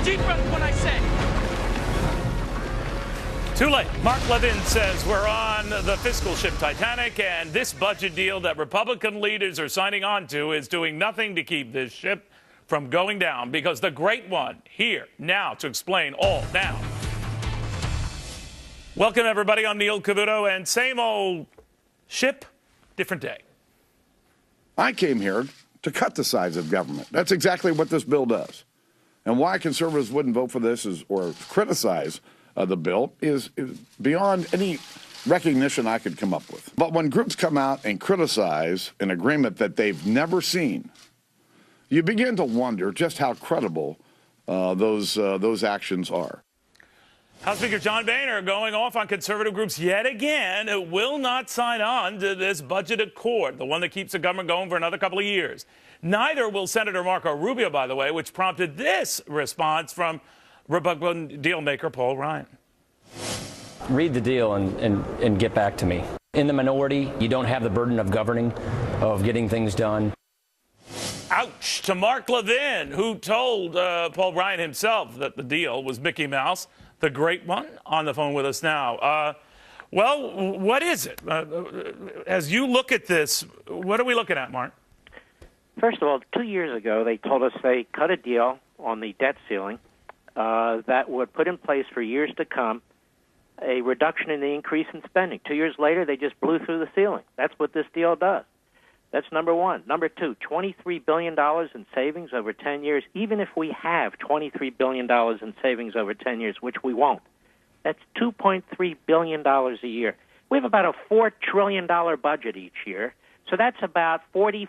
deep breath when I say. Too late. Mark Levin says we're on the fiscal ship Titanic, and this budget deal that Republican leaders are signing on to is doing nothing to keep this ship from going down, because the great one here now to explain all now. Welcome, everybody. I'm Neil Cavuto, and same old ship, different day. I came here to cut the size of government. That's exactly what this bill does. And why conservatives wouldn't vote for this or criticize the bill is beyond any recognition I could come up with. But when groups come out and criticize an agreement that they've never seen, you begin to wonder just how credible those actions are. House Speaker John Boehner going off on conservative groups yet again who will not sign on to this budget accord, the one that keeps the government going for another couple of years. Neither will Senator Marco Rubio, by the way, which prompted this response from Republican deal maker Paul Ryan. Read the deal and get back to me. In the minority, you don't have the burden of governing, of getting things done. Ouch to Mark Levin, who told Paul Ryan himself that the deal was Mickey Mouse, the great one, on the phone with us now. Well, what is it? As you look at this, what are we looking at, Mark? First of all, 2 years ago, they told us they cut a deal on the debt ceiling that would put in place for years to come a reduction in the increase in spending. 2 years later, they just blew through the ceiling. That's what this deal does. That's number one. Number two, $23 billion in savings over 10 years, even if we have $23 billion in savings over 10 years, which we won't. That's $2.3 billion a year. We have about a $4 trillion budget each year. So that's about $44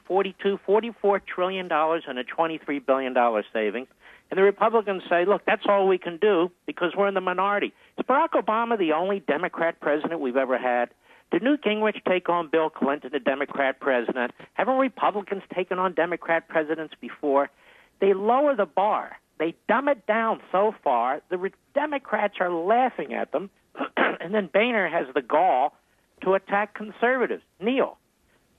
trillion in a $23 billion savings. And the Republicans say, look, that's all we can do because we're in the minority. Is Barack Obama the only Democrat president we've ever had? Did Newt Gingrich take on Bill Clinton, a Democrat president? Haven't Republicans taken on Democrat presidents before? They lower the bar. They dumb it down so far, the Democrats are laughing at them, and then Boehner has the gall to attack conservatives. Neil,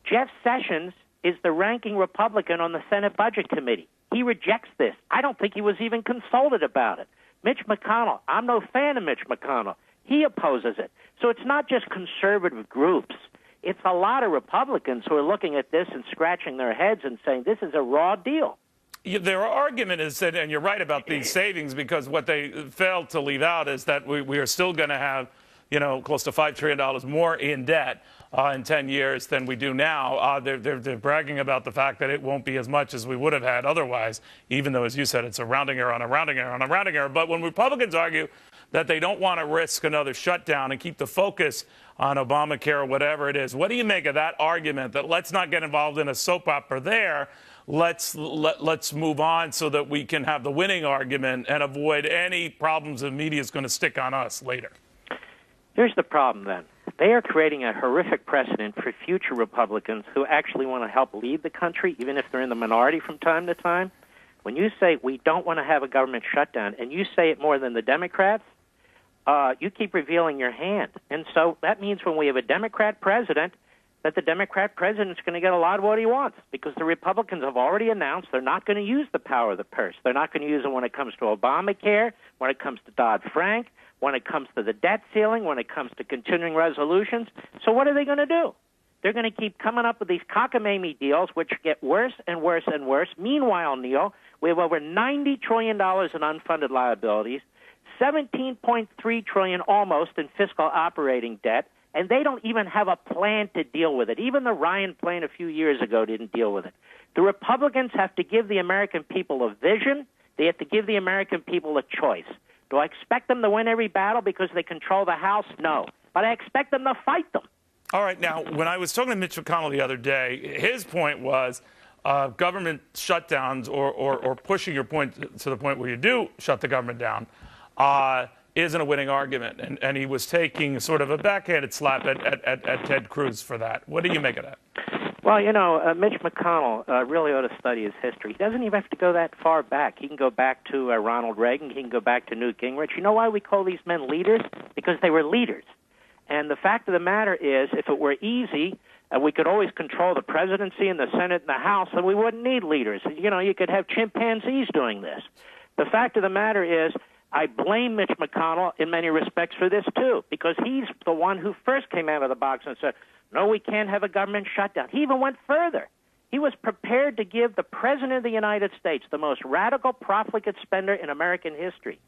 Jeff Sessions is the ranking Republican on the Senate Budget Committee. He rejects this. I don't think he was even consulted about it. Mitch McConnell, I'm no fan of Mitch McConnell. He opposes it. So it's not just conservative groups. It's a lot of Republicans who are looking at this and scratching their heads and saying this is a raw deal. Their argument is that, and you're right about these savings, because what they failed to leave out is that we are still going to have, close to $5 trillion more in debt in 10 years than we do now. They're bragging about the fact that it won't be as much as we would have had otherwise, even though, as you said, it's a rounding error on a rounding error on a rounding error. But when Republicans argue that they don't want to risk another shutdown and keep the focus on Obamacare or whatever it is, what do you make of that argument that let's not get involved in a soap opera there? Let's move on so that we can have the winning argument and avoid any problems the media is going to stick on us later. Here's the problem, then. They are creating a horrific precedent for future Republicans who actually want to help lead the country, even if they're in the minority from time to time. When you say we don't want to have a government shutdown, and you say it more than the Democrats, you keep revealing your hand. And so that means when we have a Democrat president, that the Democrat president's going to get a lot of what he wants, because the Republicans have already announced they're not going to use the power of the purse. They're not going to use it when it comes to Obamacare, when it comes to Dodd-Frank, when it comes to the debt ceiling, when it comes to continuing resolutions. So what are they going to do? They're going to keep coming up with these cockamamie deals, which get worse and worse and worse. Meanwhile, Neil, we have over $90 trillion in unfunded liabilities, $17.3 trillion almost in fiscal operating debt, and they don't even have a plan to deal with it. Even the Ryan plan a few years ago didn't deal with it. The Republicans have to give the American people a vision. They have to give the American people a choice. Do I expect them to win every battle because they control the House? No. But I expect them to fight them. All right. Now, when I was talking to Mitch McConnell the other day, his point was government shutdowns or pushing your point to the point where you do shut the government down isn't a winning argument. And he was taking sort of a backhanded slap at Ted Cruz for that. What do you make of that? Well, Mitch McConnell really ought to study his history. He doesn't even have to go that far back. He can go back to Ronald Reagan. He can go back to Newt Gingrich. You know why we call these men leaders? Because they were leaders. And the fact of the matter is, if it were easy, we could always control the presidency and the Senate and the House, and we wouldn't need leaders. You could have chimpanzees doing this. The fact of the matter is, I blame Mitch McConnell in many respects for this, too, because he's the one who first came out of the box and said, no, we can't have a government shutdown. He even went further. He was prepared to give the President of the United States, the most radical profligate spender in American history,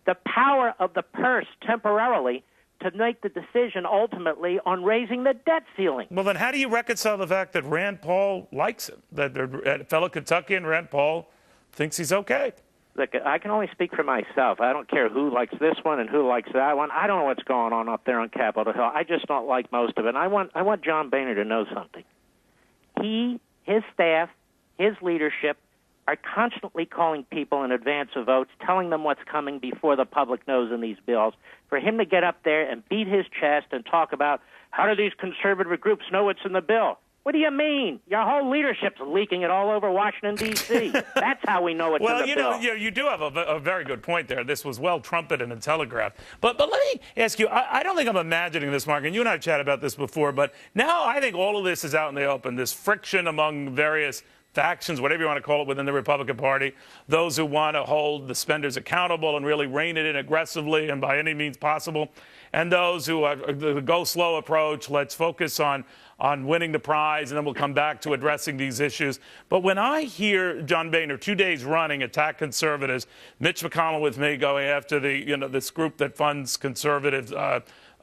the power of the purse temporarily to make the decision ultimately on raising the debt ceiling. Well, then how do you reconcile the fact that Rand Paul likes him, that a fellow Kentuckian, Rand Paul, thinks he's okay? Look, I can only speak for myself. I don't care who likes this one and who likes that one. I don't know what's going on up there on Capitol Hill. I just don't like most of it. And I want John Boehner to know something. He, his staff, his leadership are constantly calling people in advance of votes, telling them what's coming before the public knows in these bills. For him to get up there and beat his chest and talk about how do these conservative groups know what's in the bill? What do you mean? Your whole leadership's leaking it all over Washington, D.C. That's how we know it's in the bill. Well, you do have a very good point there. This was well trumpeted and telegraphed. But let me ask you, I don't think I'm imagining this, Mark, and you and I have chatted about this before, but now I think all of this is out in the open, this friction among various factions, whatever you want to call it, within the Republican Party, those who want to hold the spenders accountable and really rein it in aggressively and by any means possible, and those who are the go slow approach, let's focus on winning the prize, and then we'll come back to addressing these issues. But when I hear John Boehner 2 days running attack conservatives, Mitch McConnell with me going after this group that funds conservative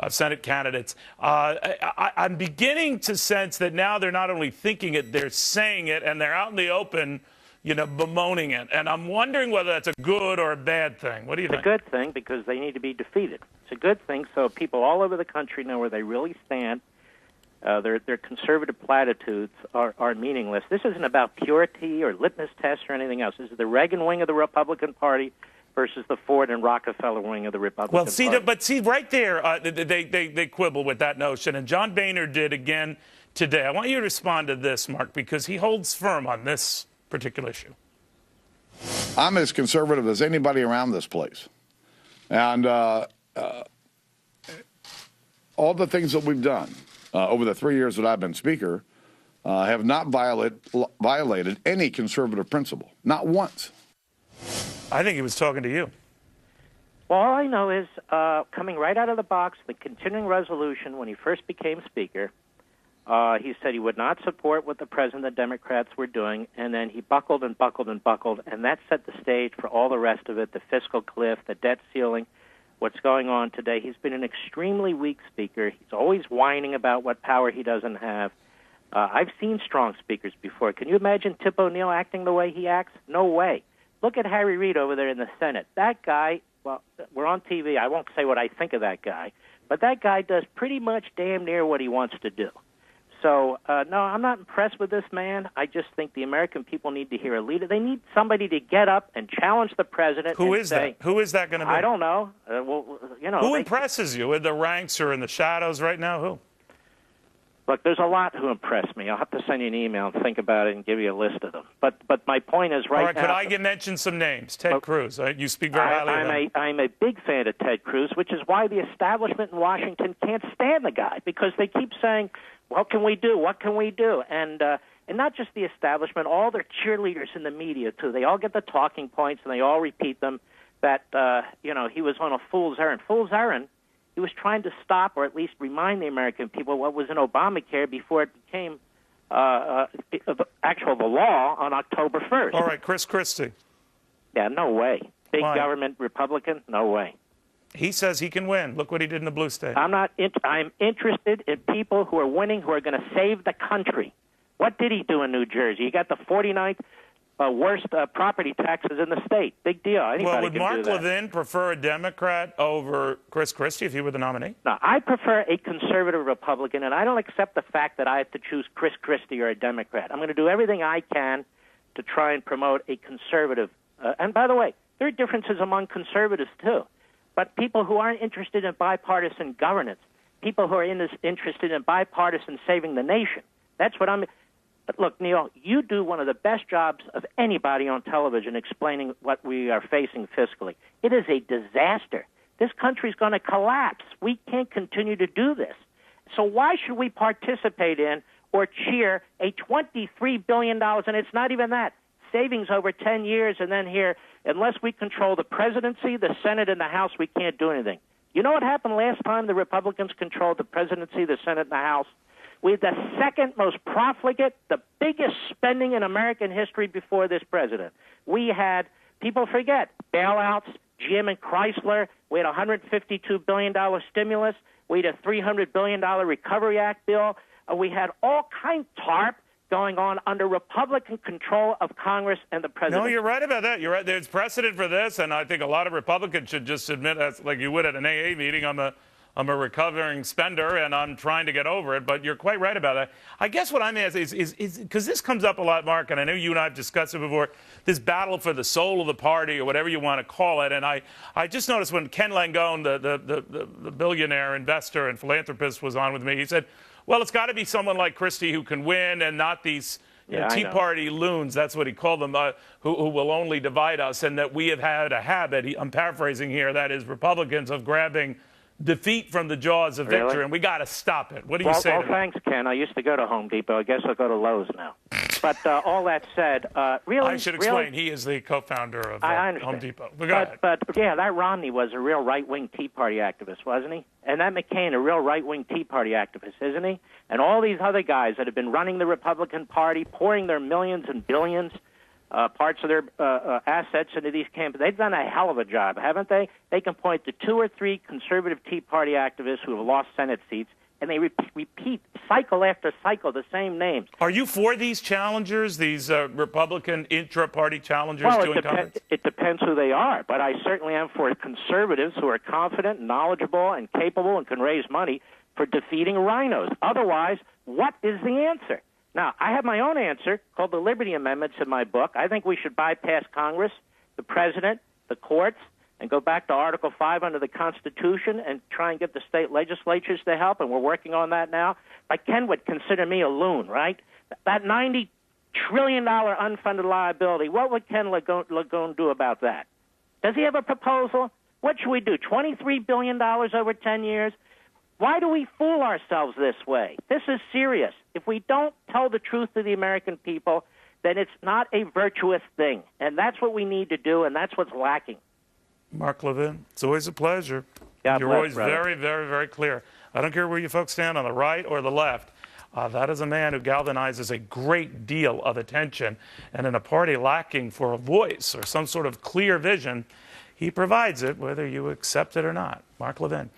Senate candidates, I'm beginning to sense that now they're not only thinking it, they're saying it, and they're out in the open, bemoaning it. And I'm wondering whether that's a good or a bad thing. What do you think? It's a good thing because they need to be defeated. It's a good thing so people all over the country know where they really stand. Their conservative platitudes are meaningless. This isn't about purity or litmus tests or anything else. This is the Reagan wing of the Republican Party versus the Ford and Rockefeller wing of the Republican Party. But right there, they quibble with that notion, and John Boehner did again today. I want you to respond to this, Mark, because he holds firm on this particular issue. I'm as conservative as anybody around this place. And all the things that we've done over the 3 years that I've been Speaker have not violated any conservative principle, not once. I think he was talking to you. Well, all I know is coming right out of the box, the continuing resolution when he first became Speaker, he said he would not support what the President and the Democrats were doing, and then he buckled and buckled and buckled, and that set the stage for all the rest of it, the fiscal cliff, the debt ceiling, what's going on today. He's been an extremely weak Speaker. He's always whining about what power he doesn't have. I've seen strong speakers before. Can you imagine Tip O'Neill acting the way he acts? No way. Look at Harry Reid over there in the Senate. That guy, well, we're on TV. I won't say what I think of that guy, but that guy does pretty much damn near what he wants to do. So, no, I'm not impressed with this man. I just think the American people need to hear a leader. They need somebody to get up and challenge the president. Who is that? Who is that going to be? I don't know. Who impresses you in the ranks or in the shadows right now? Who? Look, there's a lot who impress me. I'll have to send you an email and think about it and give you a list of them. But my point is right now. All right, now, could I mention some names? Ted Cruz. You speak very highly of him. I'm a big fan of Ted Cruz, which is why the establishment in Washington can't stand the guy, because they keep saying, what can we do? What can we do? And not just the establishment, all their cheerleaders in the media, too. They all get the talking points, and they all repeat them, that, he was on a fool's errand. Fool's errand? He was trying to stop or at least remind the American people what was in Obamacare before it became the law on October 1st. All right, Chris Christie. Yeah, no way. Big Why? Government Republican? No way. He says he can win. Look what he did in the blue state. I'm interested in people who are winning, who are going to save the country. What did he do in New Jersey? He got the 49th worst property taxes in the state. Big deal. Anybody would Mark Levin prefer a Democrat over Chris Christie if he were the nominee? No, I prefer a conservative Republican, and I don't accept the fact that I have to choose Chris Christie or a Democrat. I'm going to do everything I can to try and promote a conservative. And by the way, there are differences among conservatives, too. But people who aren't interested in bipartisan governance, people who are interested in bipartisan saving the nation, that's what I'm... But look, Neil, you do one of the best jobs of anybody on television explaining what we are facing fiscally. It is a disaster. This country's going to collapse. We can't continue to do this. So why should we participate in or cheer a $23 billion, and it's not even that, savings over 10 years, and then here, unless we control the presidency, the Senate, and the House, we can't do anything. You know what happened last time the Republicans controlled the presidency, the Senate, and the House? We had the second most profligate, the biggest spending in American history before this president. We had, people forget, bailouts, GM and Chrysler. We had a $152 billion stimulus. We had a $300 billion Recovery Act bill. We had all kinds of TARP going on under Republican control of Congress and the president. No, you're right about that. You're right. There's precedent for this, and I think a lot of Republicans should just admit, as like you would at an AA meeting, I'm a recovering spender, and I'm trying to get over it. But you're quite right about that. I guess what I'm asking is because this comes up a lot, Mark, and I know you and I have discussed it before, this battle for the soul of the party, or whatever you want to call it. And I just noticed when Ken Langone, the billionaire investor and philanthropist, was on with me, he said, well, it's got to be someone like Christie who can win and not these Tea Party loons, that's what he called them, who will only divide us, and that we have had a habit, I'm paraphrasing here, that is Republicans, of grabbing defeat from the jaws of victory, and we got to stop it. What do you say? Well, thanks, Ken. I used to go to Home Depot. I guess I'll go to Lowe's now. But all that said, really... I should explain, he is the co-founder of Home Depot. But yeah, that Romney was a real right-wing Tea Party activist, wasn't he? And that McCain, a real right-wing Tea Party activist, isn't he? And all these other guys that have been running the Republican Party, pouring their millions and billions, parts of their assets into these campaigns, they've done a hell of a job, haven't they? They can point to 2 or 3 conservative Tea Party activists who have lost Senate seats, and they repeat cycle after cycle the same names. Are you for these challengers, these Republican intra-party challengers doing comments? It depends who they are, but I certainly am for conservatives who are confident, knowledgeable, and capable and can raise money for defeating rhinos. Otherwise, what is the answer? Now, I have my own answer called the Liberty Amendments in my book. I think we should bypass Congress, the president, the courts, and go back to Article 5 under the Constitution and try and get the state legislatures to help, and we're working on that now. Like Ken would consider me a loon, right? That $90 trillion unfunded liability, what would Ken Langone do about that? Does he have a proposal? What should we do, $23 billion over 10 years? Why do we fool ourselves this way? This is serious. If we don't tell the truth to the American people, then it's not a virtuous thing. And that's what we need to do, and that's what's lacking. Mark Levin, it's always a pleasure. God You're bless, always brother. very, very, very clear. I don't care where you folks stand, on the right or the left. That is a man who galvanizes a great deal of attention. And in a party lacking for a voice or some sort of clear vision, he provides it, whether you accept it or not. Mark Levin.